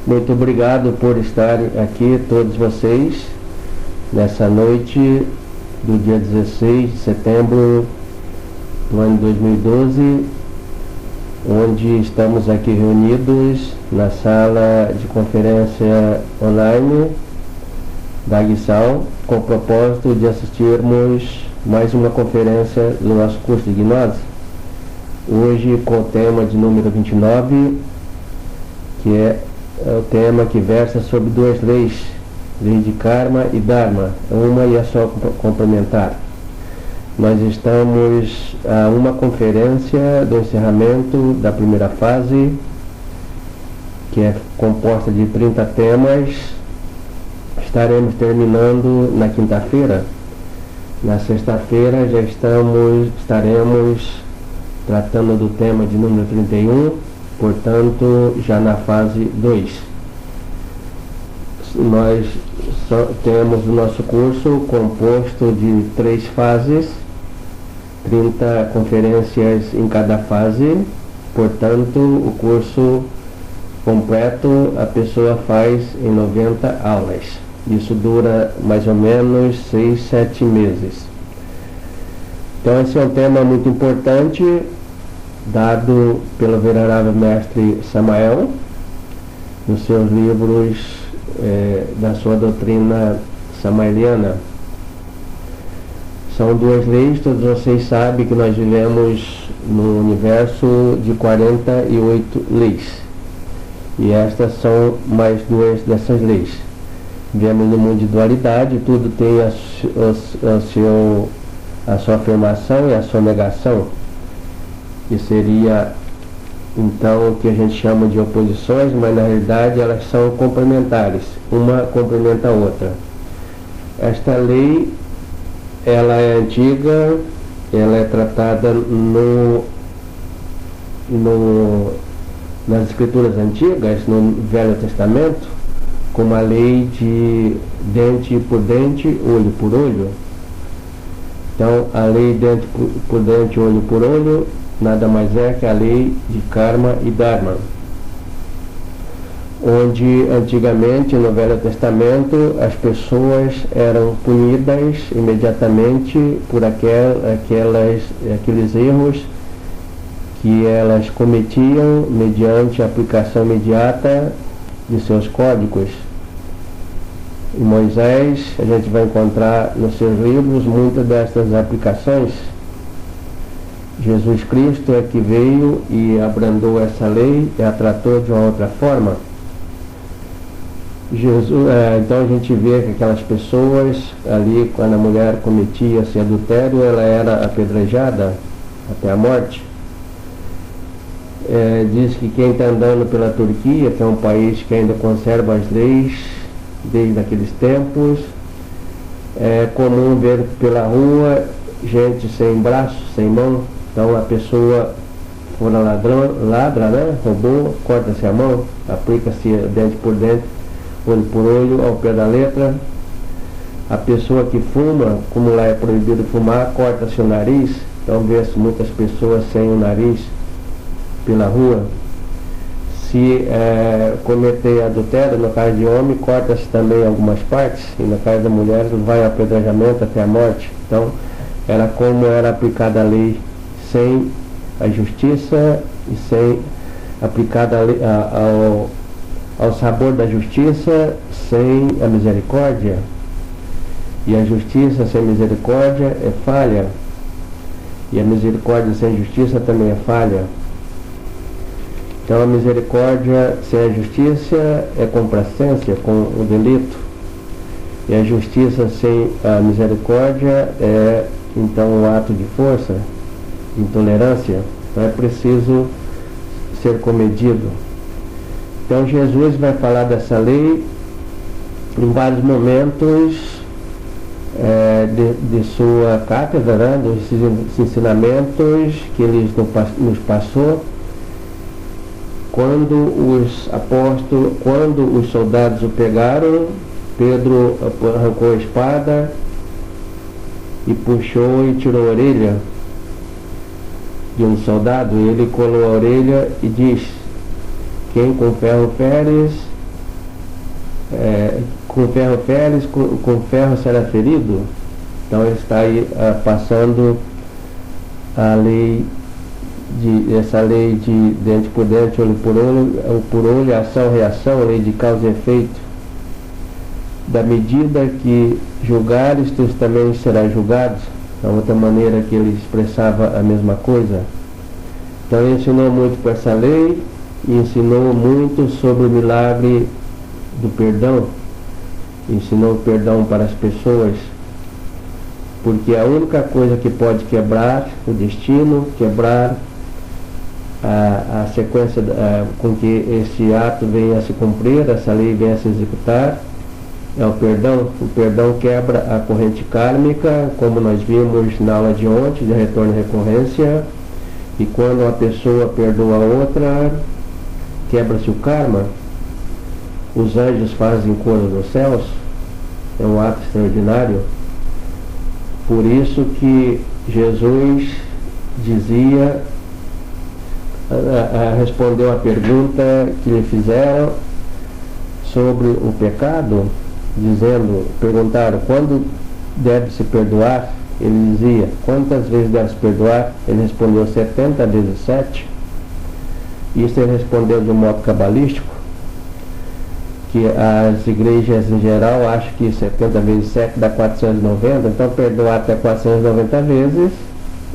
Muito obrigado por estarem aqui, todos vocês, nessa noite do dia 16 de setembro do ano 2012, onde estamos aqui reunidos na sala de conferência online da Guisal, com o propósito de assistirmos mais uma conferência do nosso curso de gnose, hoje com o tema de número 29, que é o tema que versa sobre duas leis, lei de karma e dharma, uma e a só complementar. Nós estamos a uma conferência do encerramento da primeira fase, que é composta de 30 temas. Estaremos terminando na quinta-feira. Na sexta-feira já estaremos tratando do tema de número 31, portanto já na fase 2. Nós temos o nosso curso composto de 3 fases, 30 conferências em cada fase, portanto o curso completo a pessoa faz em 90 aulas. Isso dura mais ou menos 6, 7 meses. Então esse é um tema muito importante, dado pelo venerável mestre Samael, nos seus livros da sua doutrina samaeliana. São duas leis, todos vocês sabem que nós vivemos no universo de 48 leis. E estas são mais duas dessas leis. Vivemos no mundo de dualidade, tudo tem a sua afirmação e a sua negação, que seria então o que a gente chama de oposições, mas na realidade elas são complementares, uma complementa a outra. Esta lei, ela é antiga, ela é tratada nas escrituras antigas, no Velho Testamento, como a lei de dente por dente, olho por olho. Então, a lei dente por dente, olho por olho, nada mais é que a lei de karma e dharma, onde antigamente no Velho Testamento as pessoas eram punidas imediatamente por aqueles erros que elas cometiam mediante a aplicação imediata de seus códigos. Em Moisés, a gente vai encontrar nos seus livros muitas dessas aplicações. Jesus Cristo é que veio e abrandou essa lei e a tratou de uma outra forma. Então a gente vê que aquelas pessoas ali, quando a mulher cometia esse adultério, ela era apedrejada até a morte. Diz que quem está andando pela Turquia, que é um país que ainda conserva as leis desde aqueles tempos, é comum ver pela rua gente sem braço, sem mão. Então a pessoa for ladra, né? Roubou, corta-se a mão, aplica-se dente por dente, olho por olho, ao pé da letra. A pessoa que fuma, como lá é proibido fumar, corta-se o nariz. Então vê-se muitas pessoas sem o nariz pela rua. Se cometer adultério, no caso de homem, corta-se também algumas partes, e no caso da mulher vai ao apedrejamento até a morte. Então era como era aplicada a lei sem a justiça e sem aplicada ao sabor da justiça sem a misericórdia. E a justiça sem misericórdia é falha, e a misericórdia sem justiça também é falha. Então a misericórdia sem a justiça é complacência com o delito, e a justiça sem a misericórdia é então um ato de força, de intolerância. Então é preciso ser comedido. Então Jesus vai falar dessa lei em vários momentos de sua cátedra, né, dos ensinamentos que ele nos passou. Quando os soldados o pegaram, Pedro arrancou a espada e puxou e tirou a orelha de um soldado. Ele colou a orelha e disse: quem com ferro feres, com ferro feres, com ferro será ferido. Então ele está aí passando a lei essa lei de dente por dente, olho por olho, ação, reação, lei de causa e efeito. Da medida que julgares, tu também serás julgado. Da outra maneira que ele expressava a mesma coisa. Então ele ensinou muito com essa lei e ensinou muito sobre o milagre do perdão. Ensinou o perdão para as pessoas, porque a única coisa que pode quebrar o destino, quebrar a sequência com que esse ato venha a se cumprir, essa lei venha a se executar, é o perdão. O perdão quebra a corrente kármica, como nós vimos na aula de ontem, de retorno e recorrência. E quando uma pessoa perdoa a outra, quebra-se o karma. Os anjos fazem coro nos céus. É um ato extraordinário. Por isso que Jesus dizia, respondeu a pergunta que lhe fizeram sobre o pecado, perguntaram quando deve se perdoar. Ele dizia, quantas vezes deve se perdoar? Ele respondeu 70 vezes 7. Isso ele respondeu de um modo cabalístico, que as igrejas em geral acham que 70 vezes 7 dá 490, então perdoar até 490 vezes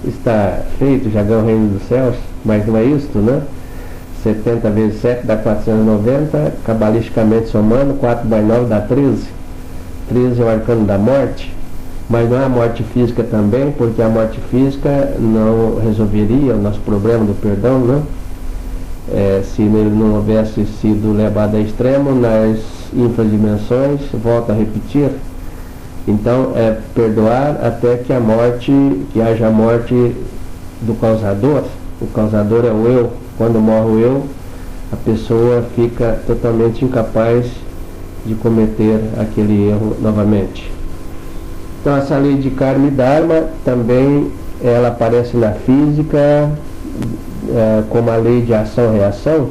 está feito, já ganhou o reino dos céus, mas não é isso, né? 70 vezes 7 dá 490, cabalisticamente somando, 4 mais 9 dá 13. 13 é o arcano da morte, mas não é a morte física também, porque a morte física não resolveria o nosso problema do perdão, né? Se ele não houvesse sido levado a extremo nas infradimensões, volto a repetir. Então é perdoar até que haja a morte do causador. O causador é o eu. Quando morre o eu, a pessoa fica totalmente incapaz de cometer aquele erro novamente. Então essa lei de karma e dharma também ela aparece na física, como a lei de ação e reação,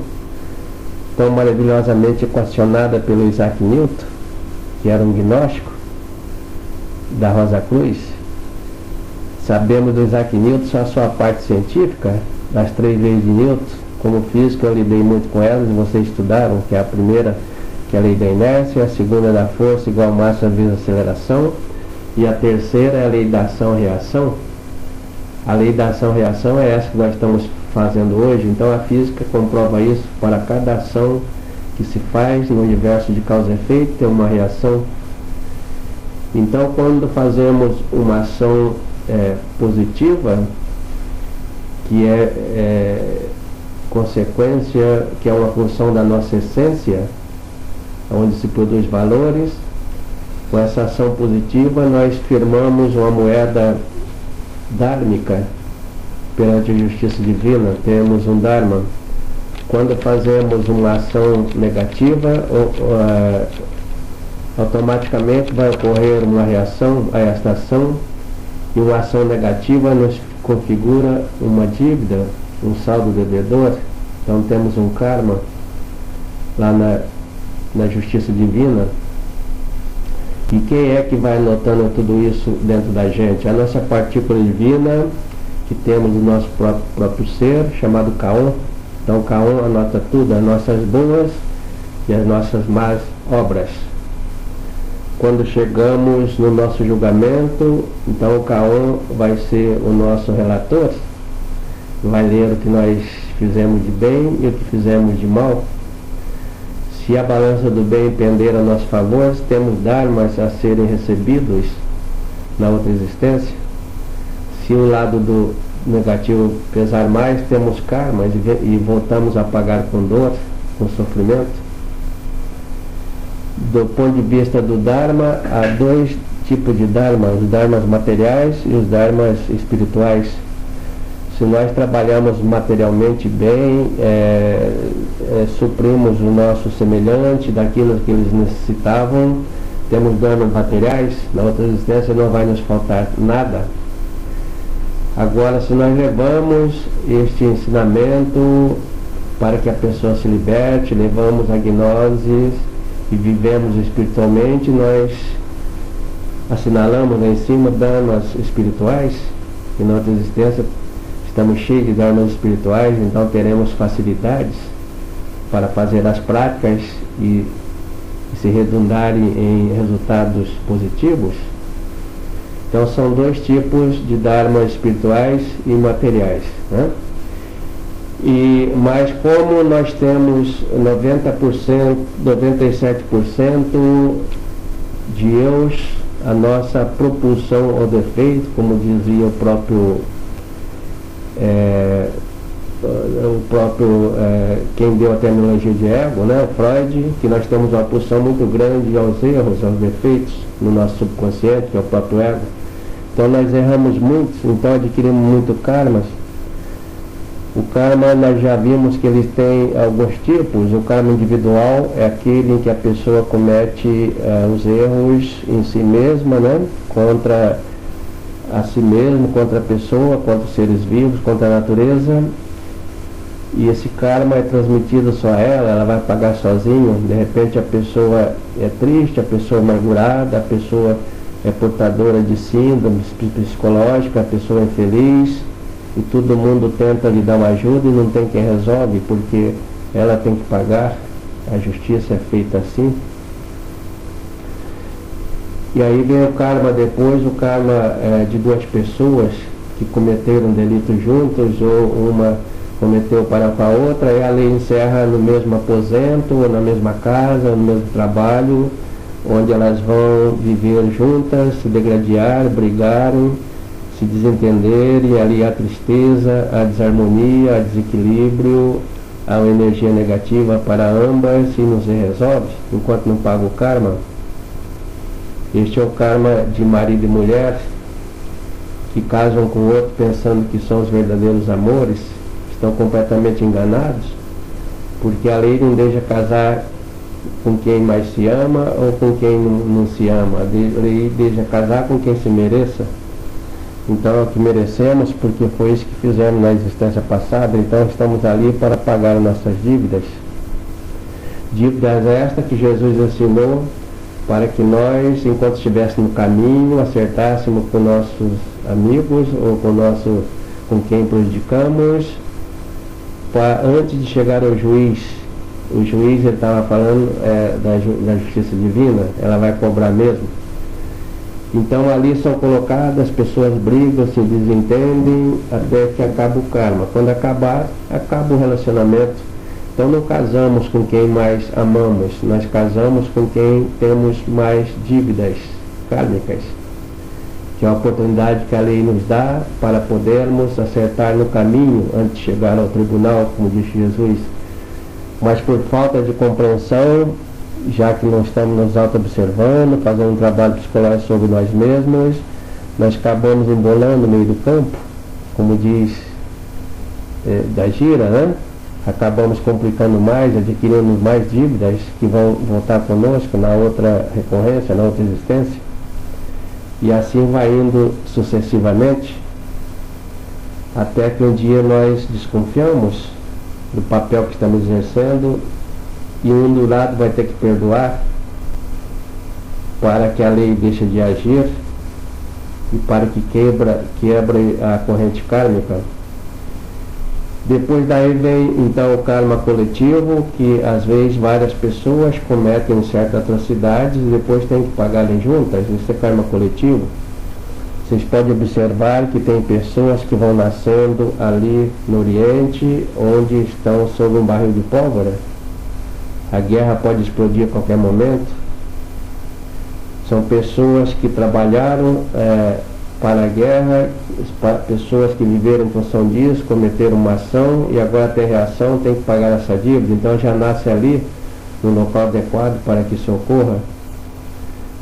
tão maravilhosamente equacionada pelo Isaac Newton, que era um gnóstico da Rosa Cruz. Sabemos do Isaac Newton só a sua parte científica, das 3 leis de Newton. Como física eu lidei muito com elas, e vocês estudaram, que é a primeira, que é a lei da inércia, a segunda da força igual massa vezes aceleração, e a terceira é a lei da ação e reação. A lei da ação e reação é essa que nós estamos fazendo hoje. Então a física comprova isso. Para cada ação que se faz no universo de causa e efeito tem uma reação. Então quando fazemos uma ação positiva, que é consequência, que é uma função da nossa essência, onde se produz valores, com essa ação positiva nós firmamos uma moeda dármica perante a justiça divina, temos um dharma. Quando fazemos uma ação negativa, automaticamente vai ocorrer uma reação a esta ação, e uma ação negativa nos configura uma dívida, um saldo devedor. Então temos um karma lá na justiça divina. E quem é que vai anotando tudo isso dentro da gente? A nossa partícula divina, que temos no nosso próprio ser, chamado Kaon. Então o Kaon anota tudo, as nossas boas e as nossas más obras. Quando chegamos no nosso julgamento, então o Kaon vai ser o nosso relator, vai ler o que nós fizemos de bem e o que fizemos de mal. Se a balança do bem pender a nosso favor, temos dharmas a serem recebidos na outra existência. Se o lado do negativo pesar mais, temos karmas e voltamos a pagar com dor, com sofrimento. Do ponto de vista do dharma, há 2 tipos de dharma, os dharmas materiais e os dharmas espirituais. Se nós trabalhamos materialmente bem, suprimos o nosso semelhante daquilo que eles necessitavam, temos dharmas materiais, na outra existência não vai nos faltar nada. Agora, se nós levamos este ensinamento para que a pessoa se liberte, levamos a gnose que vivemos espiritualmente, nós assinalamos lá em cima dharmas espirituais, que na outra existência estamos cheios de dharmas espirituais, então teremos facilidades para fazer as práticas e se redundarem em resultados positivos. Então são dois tipos de dharmas espirituais e materiais, né? Mas como nós temos 90%, 97% de eus, a nossa propulsão ao defeito, como dizia o próprio quem deu a terminologia de ego, né, Freud, que nós temos uma pulsão muito grande aos erros, aos defeitos no nosso subconsciente, que é o próprio ego. Então nós erramos muito, então adquirimos muito karmas. O karma, nós já vimos que ele tem alguns tipos. O karma individual é aquele em que a pessoa comete os erros em si mesma, né? Contra a si mesmo, contra a pessoa, contra os seres vivos, contra a natureza. E esse karma é transmitido só a ela vai pagar sozinha. De repente a pessoa é triste, a pessoa é amargurada, a pessoa é portadora de síndromes psicológicas, a pessoa é infeliz. E todo mundo tenta lhe dar uma ajuda e não tem quem resolve, porque ela tem que pagar, a justiça é feita assim. E aí vem o karma depois, o karma de duas pessoas que cometeram delito juntos, ou uma cometeu para com a outra, e a lei encerra no mesmo aposento, ou na mesma casa, ou no mesmo trabalho, onde elas vão viver juntas, se degladiar, brigarem, se desentenderem, ali há tristeza, há desarmonia, há desequilíbrio, há uma energia negativa para ambas e não se resolve, enquanto não paga o karma. Este é o karma de marido e mulher, que casam com o outro pensando que são os verdadeiros amores, estão completamente enganados, porque a lei não deixa casar com quem mais se ama ou com quem não se ama, a lei deixa casar com quem se mereça. Então é o que merecemos, porque foi isso que fizemos na existência passada, então estamos ali para pagar nossas dívidas. Dívidas estas que Jesus ensinou para que nós, enquanto estivéssemos no caminho, acertássemos com nossos amigos ou com quem prejudicamos, antes de chegar ao juiz. O juiz, ele estava falando da justiça divina, ela vai cobrar mesmo. Então ali são colocadas, as pessoas brigam, se desentendem, até que acaba o karma. Quando acabar, acaba o relacionamento. Então não casamos com quem mais amamos, nós casamos com quem temos mais dívidas kármicas, que é a oportunidade que a lei nos dá para podermos acertar no caminho antes de chegar ao tribunal, como disse Jesus. Mas por falta de compreensão, já que não estamos nos auto-observando, fazendo um trabalho psicológico sobre nós mesmos, nós acabamos embolando no meio do campo, como diz da gira, né? Acabamos complicando mais, adquirindo mais dívidas que vão voltar conosco na outra recorrência, na outra existência. E assim vai indo sucessivamente, até que um dia nós desconfiamos do papel que estamos exercendo, e um do lado vai ter que perdoar para que a lei deixe de agir e para que quebre a corrente kármica. Depois daí vem então o karma coletivo, que às vezes várias pessoas cometem certas atrocidades e depois têm que pagarem juntas. Isso é karma coletivo. Vocês podem observar que tem pessoas que vão nascendo ali no Oriente, onde estão sob um barril de pólvora. A guerra pode explodir a qualquer momento. São pessoas que trabalharam para a guerra, pessoas que viveram em função disso, cometeram uma ação e agora tem reação, tem que pagar essa dívida. Então já nasce ali, no local adequado para que isso ocorra.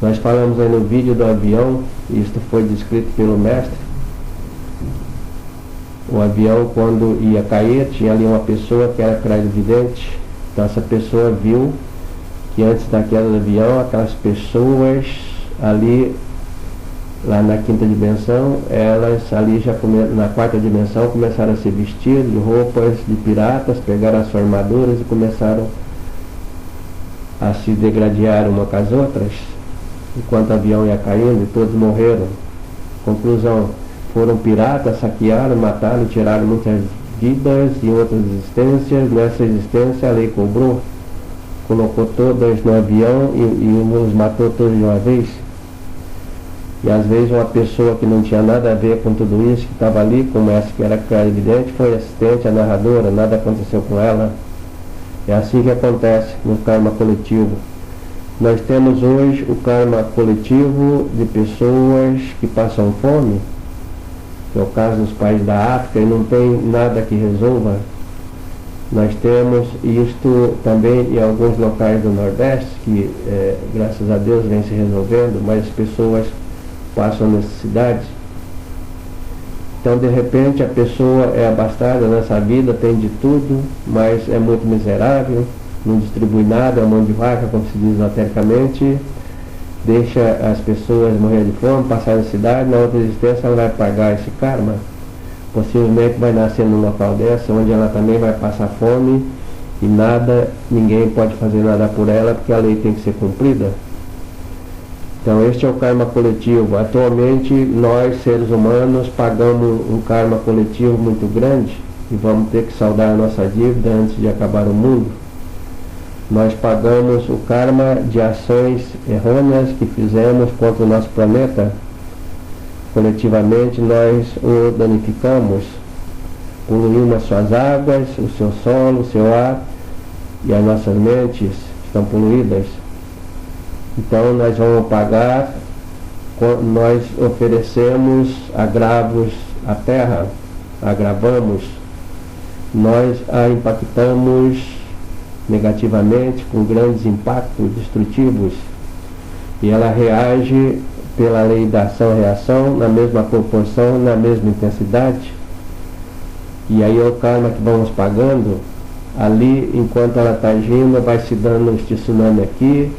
Nós falamos aí no vídeo do avião, isto foi descrito pelo mestre. O avião, quando ia cair, tinha ali uma pessoa que era clarividente. Então essa pessoa viu que antes da queda do avião, aquelas pessoas ali, lá na quinta dimensão, elas ali já na quarta dimensão começaram a se vestir de roupas de piratas, pegaram as suas armaduras e começaram a se degradar uma com as outras, enquanto o avião ia caindo e todos morreram. Conclusão, foram piratas, saquearam, mataram, tiraram muitas vidas em outras existências. Nessa existência a lei cobrou, colocou todas no avião e os matou todos de uma vez. E às vezes uma pessoa que não tinha nada a ver com tudo isso, que estava ali, como essa que era evidente, foi assistente, a narradora, nada aconteceu com ela. É assim que acontece no karma coletivo. Nós temos hoje o karma coletivo de pessoas que passam fome, que é o caso dos países da África, e não tem nada que resolva. Nós temos isto também em alguns locais do Nordeste, que graças a Deus vem se resolvendo, mas as pessoas passam necessidade. Então, de repente, a pessoa é abastada nessa vida, tem de tudo, mas é muito miserável, não distribui nada, é mão de vaca, como se diz esotericamente, deixa as pessoas morrer de fome, passar necessidade. Na outra existência ela vai pagar esse karma. Possivelmente vai nascer num local dessa, onde ela também vai passar fome e ninguém pode fazer nada por ela, porque a lei tem que ser cumprida. Então este é o karma coletivo. Atualmente nós, seres humanos, pagamos um karma coletivo muito grande e vamos ter que saldar a nossa dívida antes de acabar o mundo. Nós pagamos o karma de ações errôneas que fizemos contra o nosso planeta. Coletivamente nós o danificamos, poluímos as suas águas, o seu solo, o seu ar, e as nossas mentes estão poluídas. Então nós vamos pagar, nós oferecemos agravos à terra, agravamos, nós a impactamos negativamente, com grandes impactos destrutivos, e ela reage pela lei da ação-reação, na mesma proporção, na mesma intensidade. E aí é o karma que vamos pagando, ali, enquanto ela está agindo, vai se dando este tsunami aqui,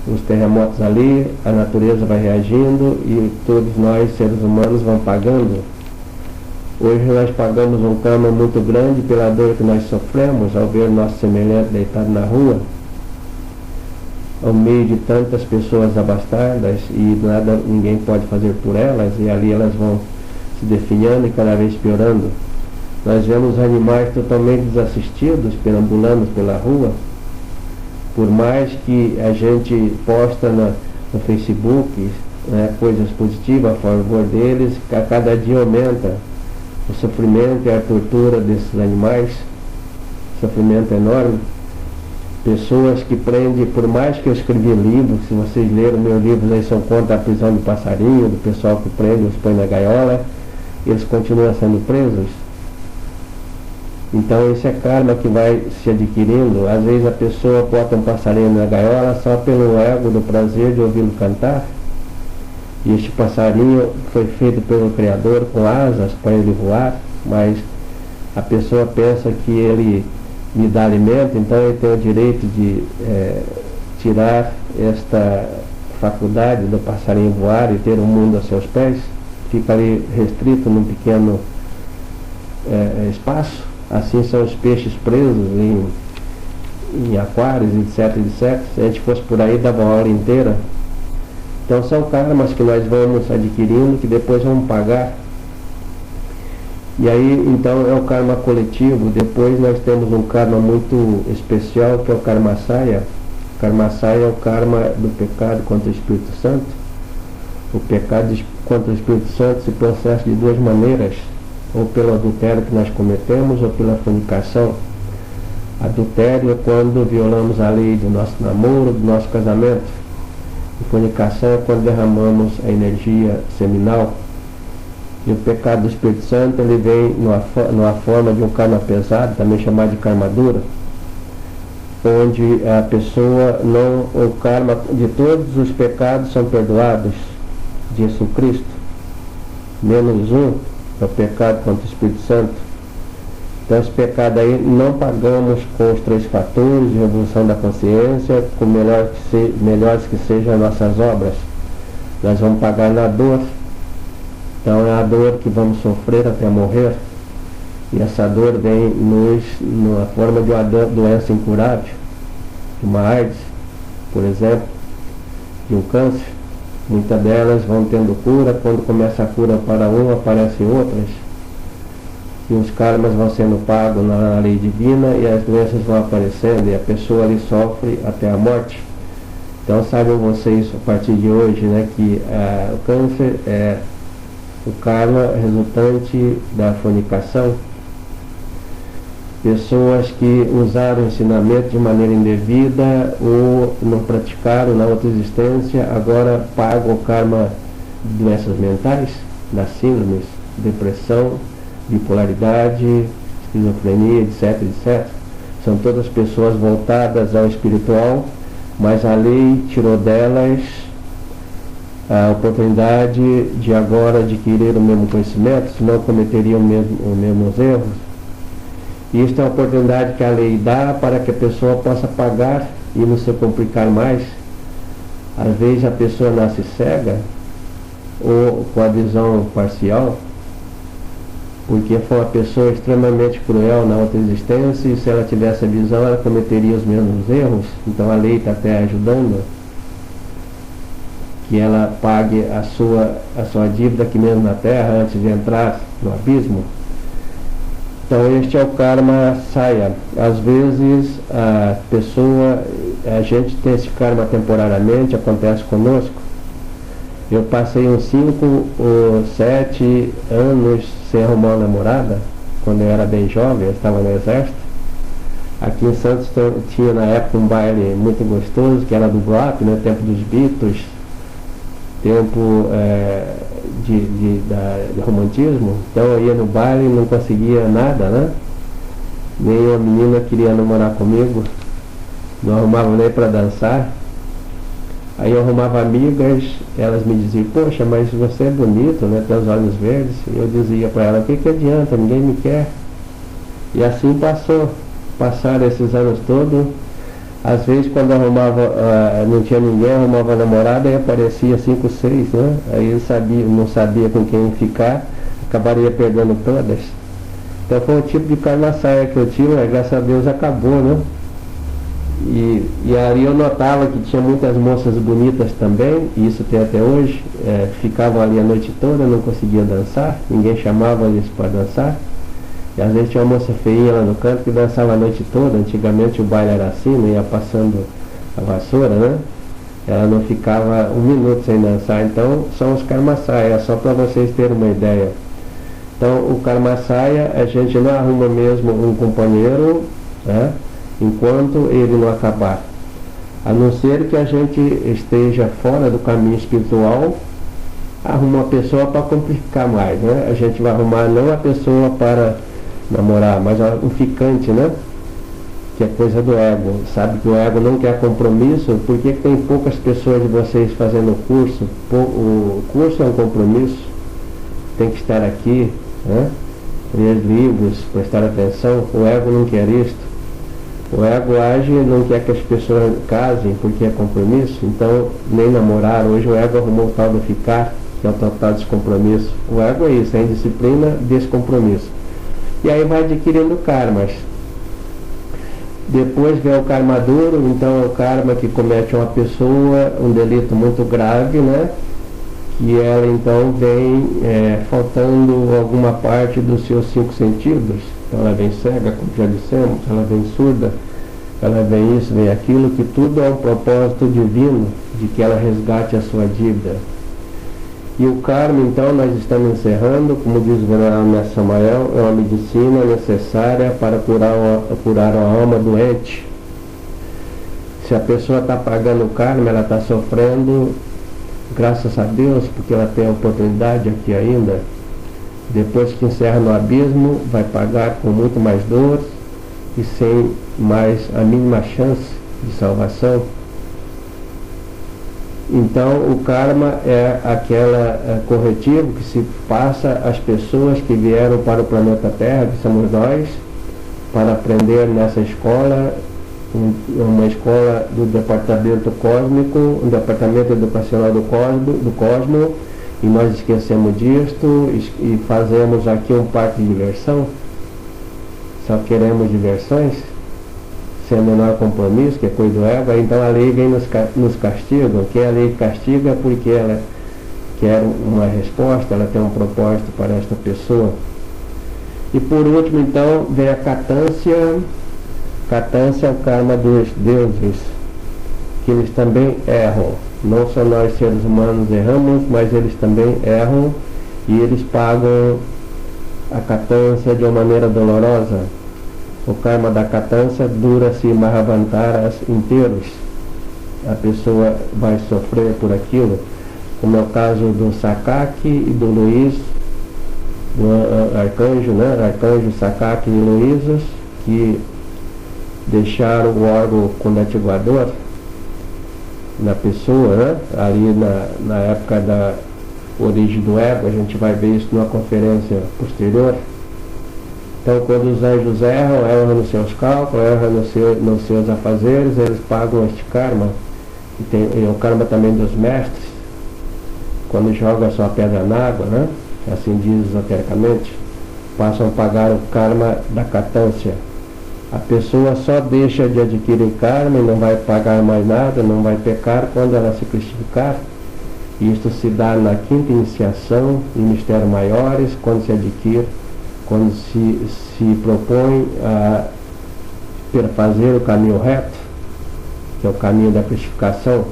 os terremotos ali, a natureza vai reagindo e todos nós, seres humanos, vamos pagando. Hoje nós pagamos um karma muito grande pela dor que nós sofremos ao ver nosso semelhante deitado na rua, ao meio de tantas pessoas abastadas e ninguém pode fazer por elas, e ali elas vão se definhando e cada vez piorando. Nós vemos animais totalmente desassistidos, perambulando pela rua. Por mais que a gente posta no Facebook coisas positivas a favor deles, a cada dia aumenta o sofrimento e a tortura desses animais, sofrimento enorme. Pessoas que prendem, por mais que eu escrevi livros, se vocês leram meus livros aí, são contra a prisão do passarinho, do pessoal que prende, os põe na gaiola, eles continuam sendo presos. Então esse é karma que vai se adquirindo. Às vezes a pessoa bota um passarinho na gaiola só pelo ego do prazer de ouvi-lo cantar, e este passarinho foi feito pelo Criador com asas para ele voar, mas a pessoa pensa que ele me dá alimento, então ele tem o direito de tirar esta faculdade do passarinho voar e ter o mundo aos seus pés. Fica ali restrito num pequeno espaço. Assim são os peixes presos em aquários, etc, etc. Se a gente fosse por aí, dava uma hora inteira. Então são karmas que nós vamos adquirindo, que depois vamos pagar. E aí, então, é o karma coletivo. Depois nós temos um karma muito especial, que é o karma saya. O karma saya é o karma do pecado contra o Espírito Santo. O pecado contra o Espírito Santo se processa de duas maneiras: ou pelo adultério que nós cometemos, ou pela fornicação. Adultério é quando violamos a lei do nosso namoro, do nosso casamento. E fornicação é quando derramamos a energia seminal. E o pecado do Espírito Santo, ele vem numa forma de um karma pesado, também chamado de karma dura, onde a pessoa o karma de todos os pecados são perdoados, disse o Cristo, menos um, é o pecado contra o Espírito Santo. Então esse pecado aí não pagamos com os 3 fatores de revolução da consciência, com melhores que sejam as nossas obras. Nós vamos pagar na dor. Então é a dor que vamos sofrer até morrer. E essa dor vem na forma de uma doença incurável, de uma AIDS. por exemplo, de um câncer. Muitas delas vão tendo cura, quando começa a cura para uma, aparecem outras. E os karmas vão sendo pagos na lei divina e as doenças vão aparecendo e a pessoa ali sofre até a morte. Então saibam vocês a partir de hoje, né, que o câncer é o karma resultante da fornicação. Pessoas que usaram o ensinamento de maneira indevida ou não praticaram na outra existência, agora pagam o karma de doenças mentais, das síndromes, depressão, bipolaridade, esquizofrenia, etc, etc. São todas pessoas voltadas ao espiritual, mas a lei tirou delas a oportunidade de agora adquirir o mesmo conhecimento, senão cometeriam os mesmos erros. E isto é a oportunidade que a lei dá para que a pessoa possa pagar e não se complicar mais. Às vezes a pessoa nasce cega ou com a visão parcial, porque foi uma pessoa extremamente cruel na outra existência, e se ela tivesse a visão, ela cometeria os mesmos erros. Então a lei está até ajudando que ela pague a sua dívida aqui mesmo na Terra, antes de entrar no abismo. Então este é o karma saya. Às vezes a gente tem esse karma temporariamente, acontece conosco. Eu passei uns 5 ou 7 anos sem arrumar uma namorada, quando eu era bem jovem, eu estava no exército. Aqui em Santos tinha na época um baile muito gostoso, que era do Guap, né, tempo dos Beatles, tempo de romantismo. Então eu ia no baile e não conseguia nada, né? Nenhuma menina queria namorar comigo, não arrumava nem para dançar. Aí eu arrumava amigas, elas me diziam, poxa, mas você é bonito, né, tem os olhos verdes. E eu dizia para ela, o que adianta, ninguém me quer. E assim passaram esses anos todos. Às vezes quando eu arrumava, não tinha ninguém, arrumava namorada e aparecia 5, 6, né? Aí eu não sabia com quem ficar, acabaria perdendo todas. Então foi um tipo de karma saya que eu tive, mas graças a Deus acabou, né? E ali eu notava que tinha muitas moças bonitas também, e isso tem até hoje, ficavam ali a noite toda, não conseguiam dançar, ninguém chamava eles para dançar. E às vezes tinha uma moça feinha lá no canto que dançava a noite toda. Antigamente o baile era assim, não ia passando a vassoura, né? Ela não ficava um minuto sem dançar. Então são os karma saya, só para vocês terem uma ideia. Então o karma saya, a gente não arruma mesmo um companheiro, né, enquanto ele não acabar. A não ser que a gente esteja fora do caminho espiritual, arruma uma pessoa para complicar mais, né? A gente vai arrumar não a pessoa para namorar, mas um ficante, né? Que é coisa do ego. Sabe que o ego não quer compromisso. Por que tem poucas pessoas de vocês fazendo o curso? O curso é um compromisso, tem que estar aqui, né? Ler livros, prestar atenção. O ego não quer isto. O ego age e não quer que as pessoas casem porque é compromisso. Então nem namorar. Hoje o ego arrumou o tal do ficar, que é o total descompromisso. O ego é isso, é indisciplina, descompromisso. E aí vai adquirindo karmas. Depois vem o karma duro, então é o karma que comete uma pessoa um delito muito grave, né? Que ela então vem faltando alguma parte dos seus 5 sentidos. Então ela vem cega, como já dissemos, ela vem surda, ela vem isso, vem aquilo, que tudo é um propósito divino de que ela resgate a sua dívida. E o karma, então, nós estamos encerrando, como diz o venerável Mestre Samael, é uma medicina necessária para curar a alma doente. Se a pessoa está pagando o karma, ela está sofrendo, graças a Deus, porque ela tem a oportunidade aqui ainda. Depois que encerra no abismo, vai pagar com muito mais dor e sem mais a mínima chance de salvação. Então o karma é aquela corretivo que se passa às pessoas que vieram para o planeta Terra, que somos nós, para aprender nessa escola, uma escola do departamento cósmico, um departamento educacional do cosmo, e nós esquecemos disto e fazemos aqui um parque de diversão. Só queremos diversões, sem o menor compromisso, que é coisa do ego, então a lei vem nos castiga, que a lei castiga porque ela quer uma resposta, ela tem um propósito para esta pessoa. E por último, então, vem a catância. Catância é o karma dos deuses, que eles também erram. Não só nós seres humanos erramos, mas eles também erram e eles pagam a catância de uma maneira dolorosa. O karma da catância dura-se Mahavantaras inteiros. A pessoa vai sofrer por aquilo, como é o caso do Sakaki e do Luiz, do arcanjo, né? Arcanjo Sakaki e Luísas, que deixaram o órgão conectivador na pessoa, né? Ali na época da origem do ego. A gente vai ver isso numa conferência posterior. Então, quando os anjos erram nos seus cálculos, erram nos seus afazeres, eles pagam este karma. E o karma também dos mestres, quando joga a sua pedra na água, né? Assim diz esotericamente, passam a pagar o karma da catância. A pessoa só deixa de adquirir karma e não vai pagar mais nada, não vai pecar quando ela se cristificar. Isto se dá na quinta iniciação, em mistérios maiores, quando se adquire, quando se propõe a fazer o caminho reto, que é o caminho da cristificação.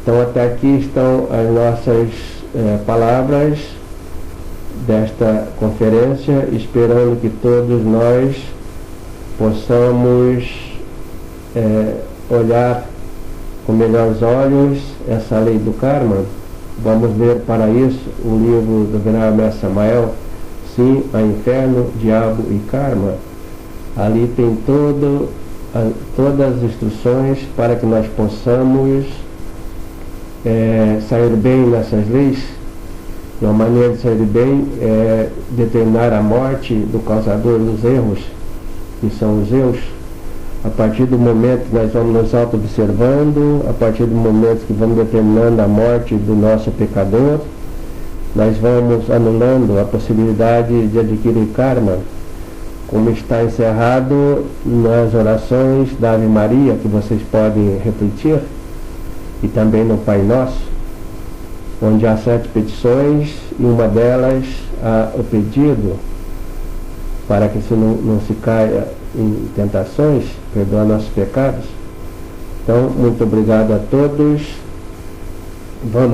Então até aqui estão as nossas palavras desta conferência, esperando que todos nós possamos olhar com melhores olhos essa lei do karma. Vamos ver para isso o livro do Venerável Mestre Samael, Sim a Inferno, Diabo e Karma. Ali tem todas as instruções para que nós possamos sair bem nessas leis. Uma maneira de sair bem é determinar a morte do causador dos erros, que são os eus. A partir do momento que nós vamos nos auto-observando, a partir do momento que vamos determinando a morte do nosso pecador, nós vamos anulando a possibilidade de adquirir karma, como está encerrado nas orações da Ave Maria, que vocês podem refletir, e também no Pai Nosso, onde há 7 petições, e uma delas o pedido para que não se caia em tentações, perdoar nossos pecados. Então, muito obrigado a todos. Vamos